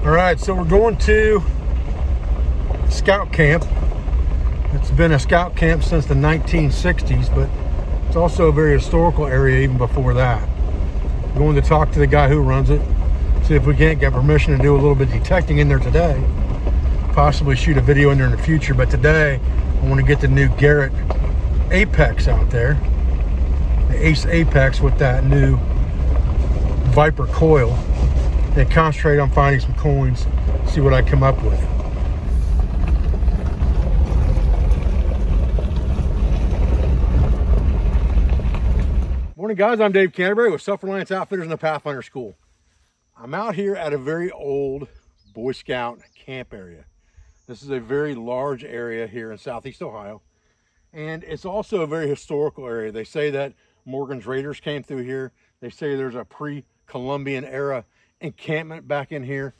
All right, so we're going to scout camp. It's been a scout camp since the 1960s, but it's also a very historical area even before that. I'm going to talk to the guy who runs it, see if we can't get permission to do a little bit of detecting in there today. Possibly shoot a video in there in the future, but today I want to get the new Garrett Apex out there. The Ace Apex with that new Viper coil. And concentrate on finding some coins, see what I come up with. Morning guys, I'm Dave Canterbury with Self-Reliance Outfitters in the Pathfinder School. I'm out here at a very old Boy Scout camp area. This is a very large area here in Southeast Ohio. And it's also a very historical area. They say that Morgan's Raiders came through here. They say there's a pre-Columbian era encampment back in here.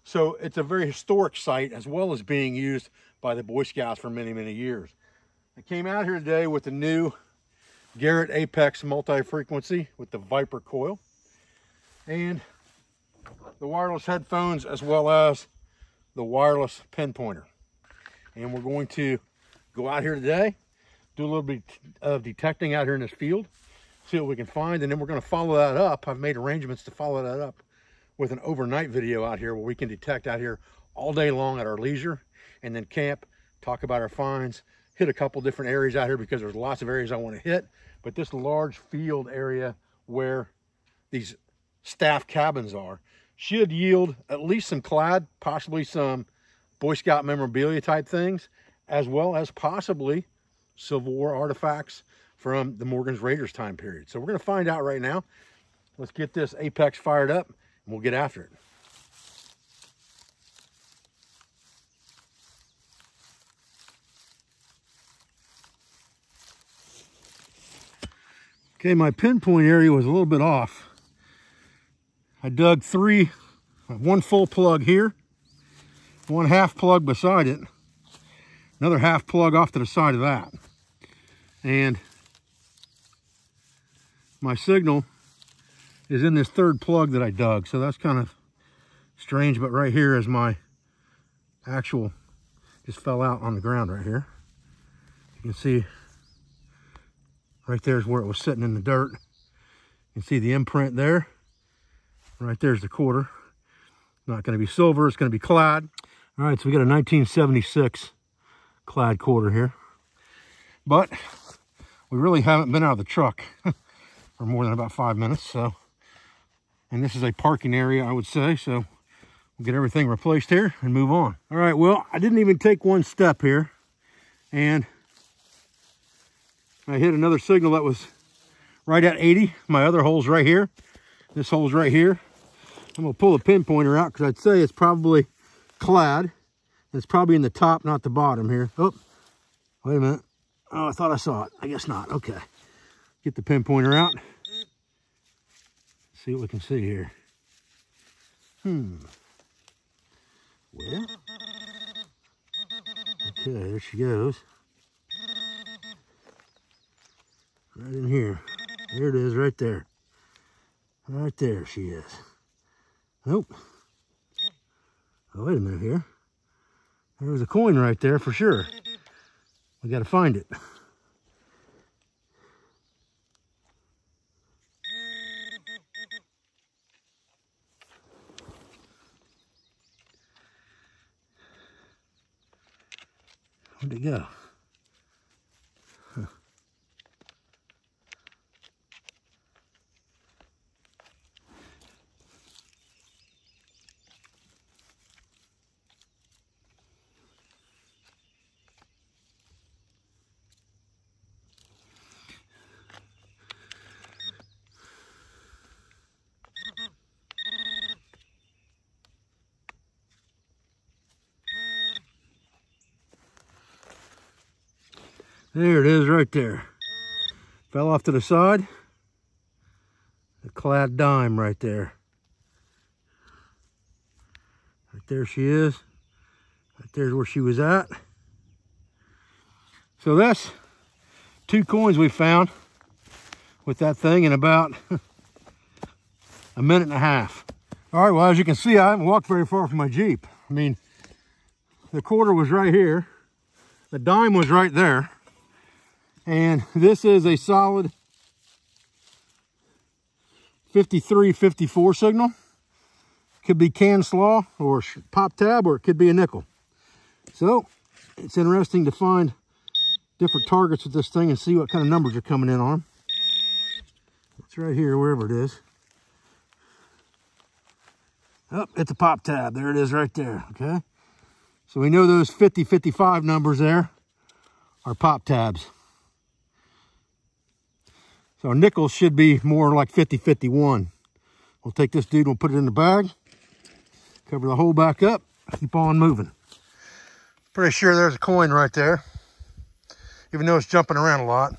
So it's a very historic site, as well as being used by the Boy Scouts for many, many years. I came out here today with the new Garrett Apex multi-frequency with the Viper coil and the wireless headphones, as well as the wireless pinpointer. And we're going to go out here today, do a little bit of detecting out here in this field, see what we can find, and then we're going to follow that up. I've made arrangements to follow that up with an overnight video out here where we can detect out here all day long at our leisure, and then camp, talk about our finds, hit a couple different areas out here because there's lots of areas I want to hit. But this large field area where these staff cabins are should yield at least some clad, possibly some Boy Scout memorabilia type things, as well as possibly Civil War artifacts from the Morgan's Raiders time period. So we're going to find out right now. Let's get this Apex fired up and we'll get after it. Okay, my pinpoint area was a little bit off. I dug one full plug here, one half plug beside it, another half plug off to the side of that. And my signal is in this third plug that I dug. So that's kind of strange, but right here is my actual, just fell out on the ground right here. You can see right there's where it was sitting in the dirt. You can see the imprint there. Right there's the quarter. Not going to be silver, it's going to be clad. All right, so we got a 1976 clad quarter here. But we really haven't been out of the truck for more than about 5 minutes. So, and this is a parking area, I would say. So we'll get everything replaced here and move on. All right, well, I didn't even take one step here. And I hit another signal that was right at 80. My other hole's right here. This hole's right here. I'm gonna pull the pinpointer out because I'd say it's probably clad. It's probably in the top, not the bottom here. Oh, wait a minute. Oh, I thought I saw it. I guess not. Okay. Get the pinpointer out. See what we can see here. Well. Okay, there she goes. Right in here. There it is, right there. Right there she is. Nope. Oh, wait a minute here. There was a coin right there for sure. We got to find it. Where'd it go? Huh. There it is right there. Fell off to the side. The clad dime right there. Right there she is. Right there's where she was at. So that's 2 coins we found with that thing in about a minute and a half. All right, well, as you can see, I haven't walked very far from my Jeep. I mean, the quarter was right here. The dime was right there. And this is a solid 53, 54 signal. Could be can slaw or pop tab, or it could be a nickel. So it's interesting to find different targets with this thing and see what kind of numbers are coming in on them. It's right here, wherever it is. Oh, it's a pop tab. There it is right there, okay? So we know those 50, 55 numbers there are pop tabs. So our nickels should be more like 50, 51. We'll take this dude and we'll put it in the bag, cover the hole back up, keep on moving. Pretty sure there's a coin right there, even though it's jumping around a lot.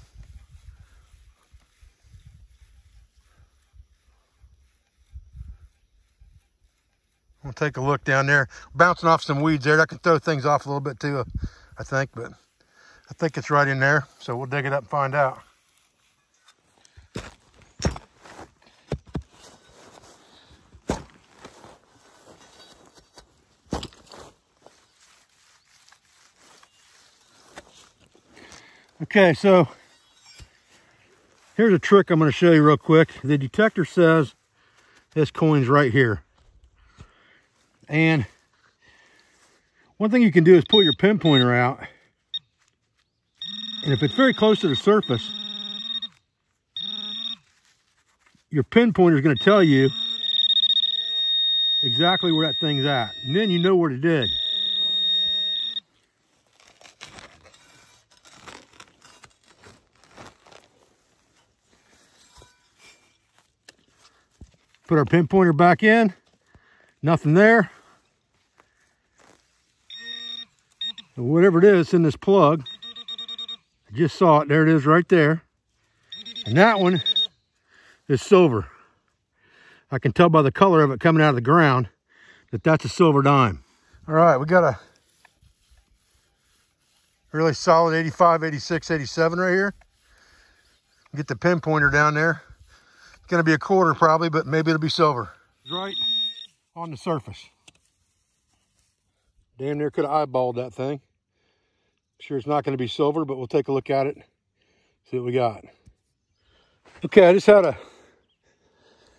We'll take a look down there. Bouncing off some weeds there. That can throw things off a little bit too, I think, but I think it's right in there. So we'll dig it up and find out. Okay, so here's a trick I'm going to show you real quick. The detector says this coin's right here. And one thing you can do is pull your pinpointer out. And if it's very close to the surface, your pinpointer is going to tell you exactly where that thing's at. And then you know where to dig. Put our pinpointer back in, nothing there. And whatever it is in this plug, I just saw it, there it is right there. And that one is silver. I can tell by the color of it coming out of the ground that that's a silver dime. All right, we got a really solid 85, 86, 87 right here. Get the pinpointer down there. It's gonna be a quarter probably, but maybe it'll be silver. It's right on the surface. Damn near could have eyeballed that thing. Sure it's not gonna be silver, but we'll take a look at it, see what we got. Okay, I just had a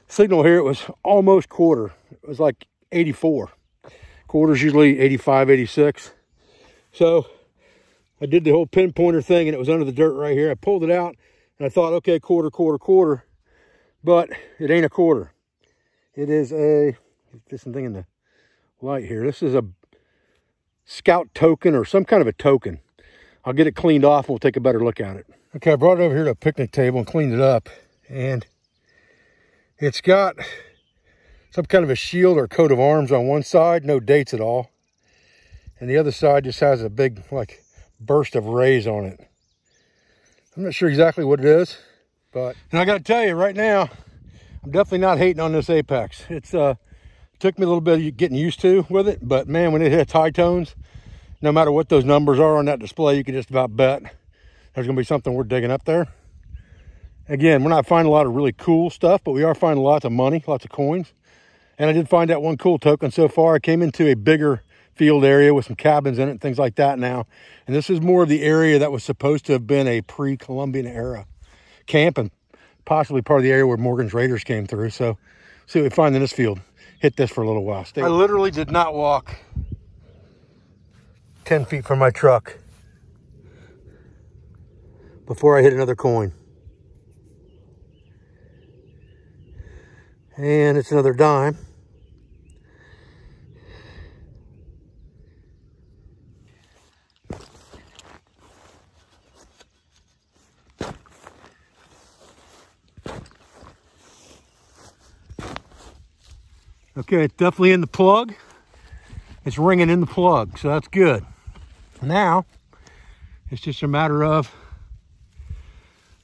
signal here. It was almost quarter. It was like 84. Quarter's usually 85, 86. So I did the whole pinpointer thing and it was under the dirt right here. I pulled it out and I thought, okay, quarter, quarter, quarter. But it ain't a quarter. It is a, just something in the light here. This is a scout token or some kind of a token. I'll get it cleaned off and we'll take a better look at it. Okay, I brought it over here to a picnic table and cleaned it up. And it's got some kind of a shield or coat of arms on one side, no dates at all. And the other side just has a big like burst of rays on it. I'm not sure exactly what it is. But, and I got to tell you right now, I'm definitely not hating on this Apex. It's took me a little bit of getting used to with it, but man, when it hits high tones, no matter what those numbers are on that display, you can just about bet there's going to be something worth digging up there. Again, we're not finding a lot of really cool stuff, but we are finding lots of money, lots of coins. And I did find that one cool token so far. I came into a bigger field area with some cabins in it and things like that now. And this is more of the area that was supposed to have been a pre-Columbian era camp and possibly part of the area where Morgan's Raiders came through. So see what we find in this field. Hit this for a little while. I literally did not walk 10 feet from my truck before I hit another coin. And it's another dime. Okay, it's definitely in the plug. It's ringing in the plug, so that's good. Now, it's just a matter of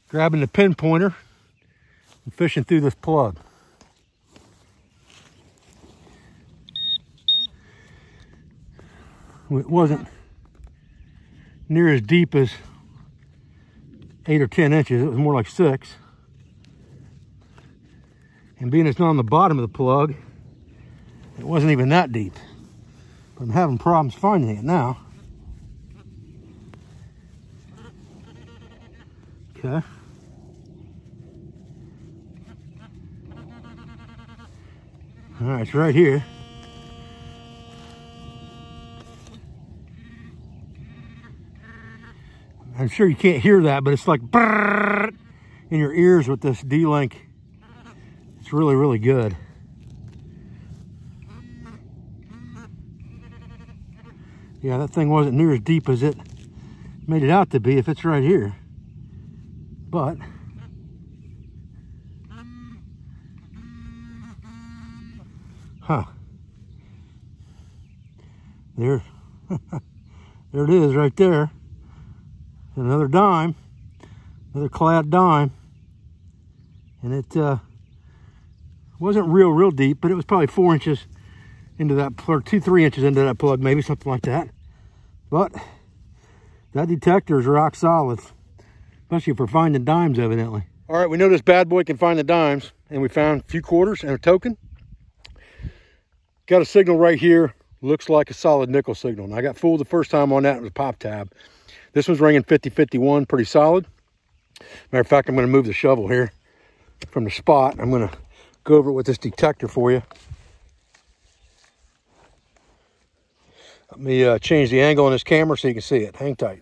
grabbing the pinpointer and fishing through this plug. It wasn't near as deep as 8 or 10 inches. It was more like 6. And being it's not on the bottom of the plug, It wasn't even that deep. But I'm having problems finding it now. Okay. All right, it's right here. I'm sure you can't hear that, but it's like brrr in your ears with this D-Link. It's really, really good. Yeah, that thing wasn't near as deep as it made it out to be if it's right here. But there there it is right there. Another dime, another clad dime, and it wasn't real deep, but it was probably 4 inches into that plug, 2-3 inches into that plug, maybe something like that. But that detector is rock solid, especially for finding dimes, evidently. All right, we know this bad boy can find the dimes, and we found a few quarters and a token. Got a signal right here, looks like a solid nickel signal. And I got fooled the first time on that, it was a pop tab. This one's ringing 50-51, pretty solid. Matter of fact, I'm going to move the shovel here from the spot. I'm going to go over it with this detector for you. Let me change the angle on this camera so you can see it. Hang tight.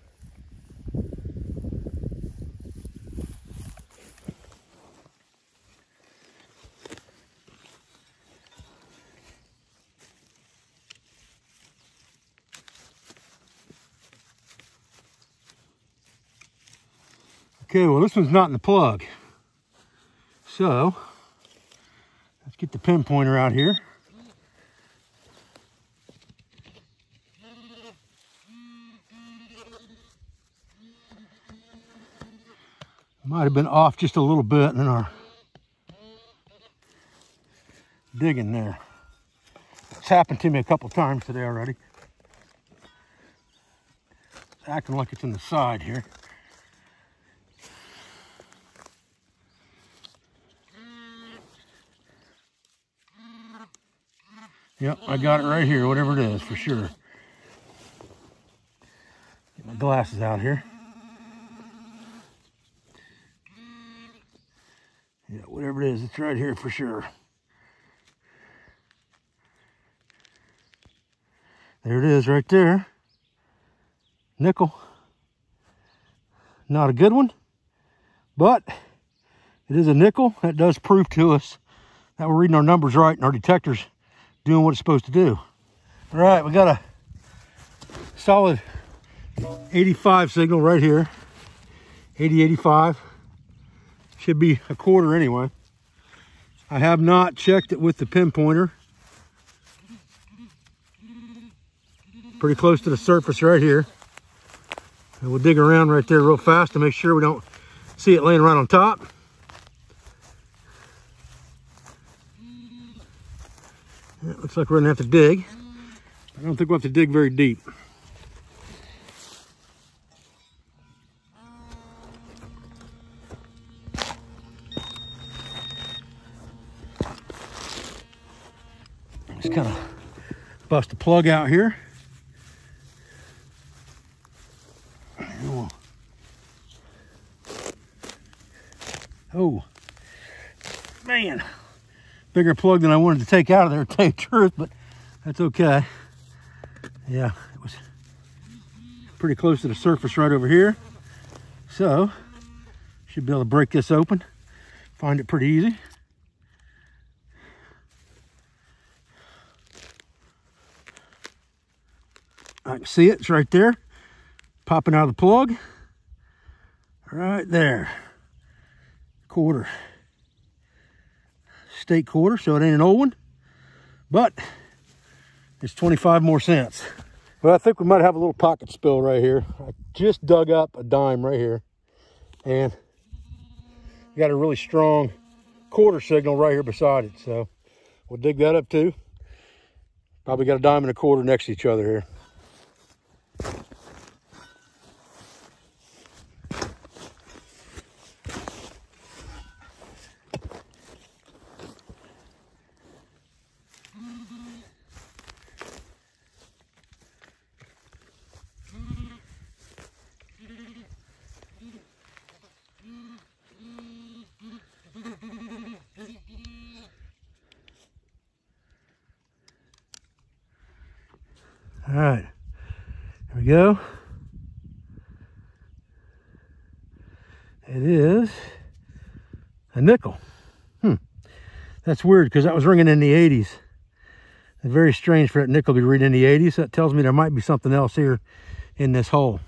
Okay, well, this one's not in the plug. So, let's get the pinpointer out here. Might have been off just a little bit in our digging there. It's happened to me a couple times today already. It's acting like it's in the side here. Yep, I got it right here, whatever it is, for sure. Get my glasses out here. Yeah, whatever it is, it's right here for sure. There it is right there. Nickel. Not a good one, but it is a nickel. That does prove to us that we're reading our numbers right and our detector's doing what it's supposed to do. All right, we got a solid 85 signal right here. 80-85. Should be a quarter anyway. I have not checked it with the pinpointer. Pretty close to the surface right here. And we'll dig around right there real fast to make sure we don't see it laying right on top. It looks like we're gonna have to dig. I don't think we'll have to dig very deep. Just kind of bust the plug out here. Oh, man. Bigger plug than I wanted to take out of there, to tell you the truth, but that's okay. Yeah, it was pretty close to the surface right over here. So, should be able to break this open. Find it pretty easy. I can see it, it's right there. Popping out of the plug. Right there. Quarter. State quarter, so it ain't an old one, but it's 25 more cents. Well, I think we might have a little pocket spill right here. I just dug up a dime right here, and got a really strong quarter signal right here beside it, so we'll dig that up too. Probably got a dime and a quarter next to each other here. All right, here we go. It is a nickel. That's weird because that was ringing in the 80s. It's very strange for that nickel to be reading in the 80s. That tells me there might be something else here in this hole.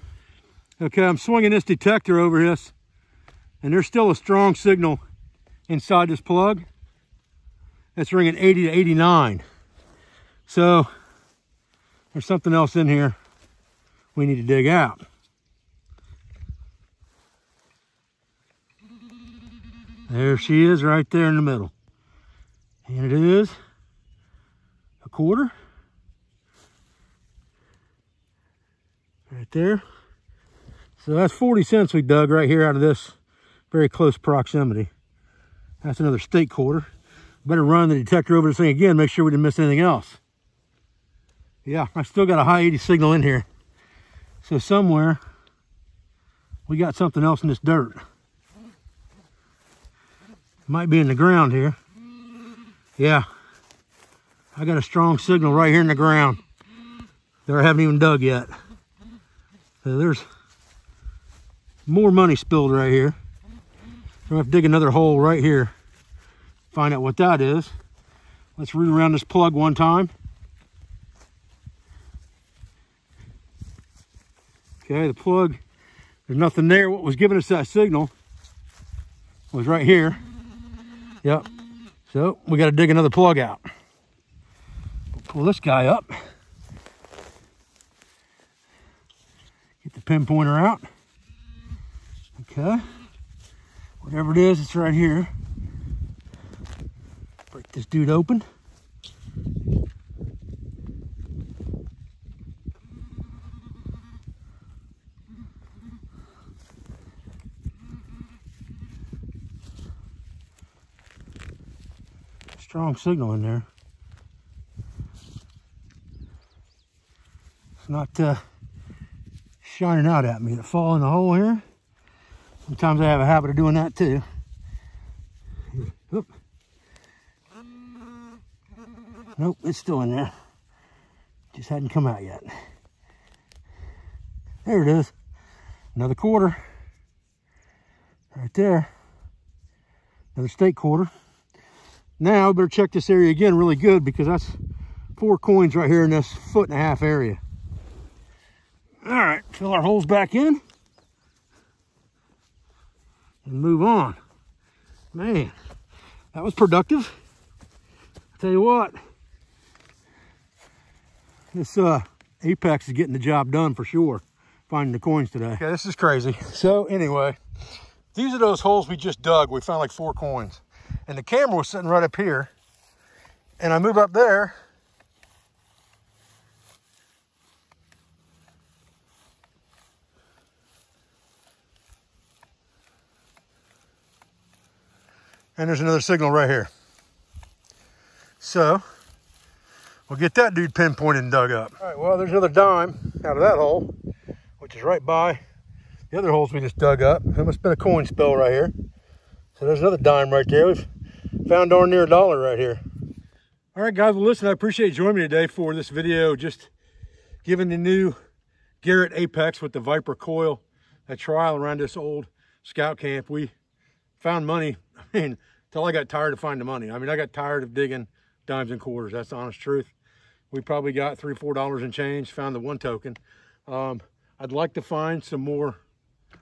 Okay, I'm swinging this detector over this, and there's still a strong signal inside this plug. It's ringing 80 to 89. So there's something else in here we need to dig out. There she is right there in the middle. And it is a quarter. Right there. So that's 40 cents we dug right here out of this very close proximity. That's another steak quarter. Better run the detector over this thing again, make sure we didn't miss anything else. Yeah, I still got a high 80 signal in here. So somewhere we got something else in this dirt. Might be in the ground here. Yeah, I got a strong signal right here in the ground that I haven't even dug yet. So there's more money spilled right here. I'm gonna have to dig another hole right here, find out what that is. Let's root around this plug one time. Okay, the plug, there's nothing there. What was giving us that signal was right here. Yep. So we got to dig another plug out. We'll pull this guy up. Get the pinpointer out. Okay. Whatever it is, it's right here. Break this dude open. Strong signal in there. It's not shining out at me. It fall in the hole here. Sometimes I have a habit of doing that too. Oop. Nope, it's still in there. Just hadn't come out yet. There it is. Another quarter. Right there. Another steak quarter. Now, I better check this area again really good because that's 4 coins right here in this 1.5 foot area. All right, fill our holes back in and move on. Man, that was productive. I'll tell you what, this Apex is getting the job done for sure, finding the coins today. Okay, this is crazy. So anyway, these are those holes we just dug. We found like 4 coins. And the camera was sitting right up here. And I move up there. And there's another signal right here. So, we'll get that dude pinpointed and dug up. All right, well, there's another dime out of that hole, which is right by the other holes we just dug up. There must have been a coin spill right here. So there's another dime right there. We've found darn near $1 right here. All right, guys, well, listen, I appreciate you joining me today for this video, just giving the new Garrett Apex with the Viper coil a trial around this old scout camp. We found money, until I got tired of finding money. I got tired of digging dimes and quarters. That's the honest truth. We probably got $3 or $4 and change, found the 1 token. I'd like to find some more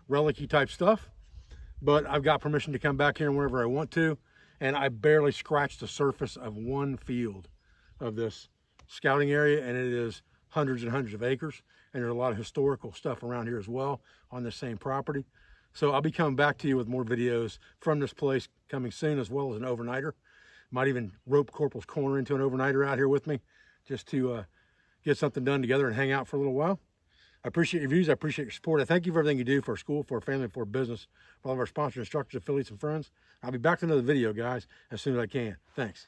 relic-y type stuff, but I've got permission to come back here whenever I want to. And I barely scratched the surface of 1 field of this scouting area, and it is hundreds and hundreds of acres. And there's a lot of historical stuff around here as well on this same property. So I'll be coming back to you with more videos from this place coming soon, as well as an overnighter. Might even rope Corporal's Corner into an overnighter out here with me, just to get something done together and hang out for a little while. I appreciate your views. I appreciate your support. I thank you for everything you do for our school, for our family, for our business, for all of our sponsors, instructors, affiliates, and friends. I'll be back to another video, guys, as soon as I can. Thanks.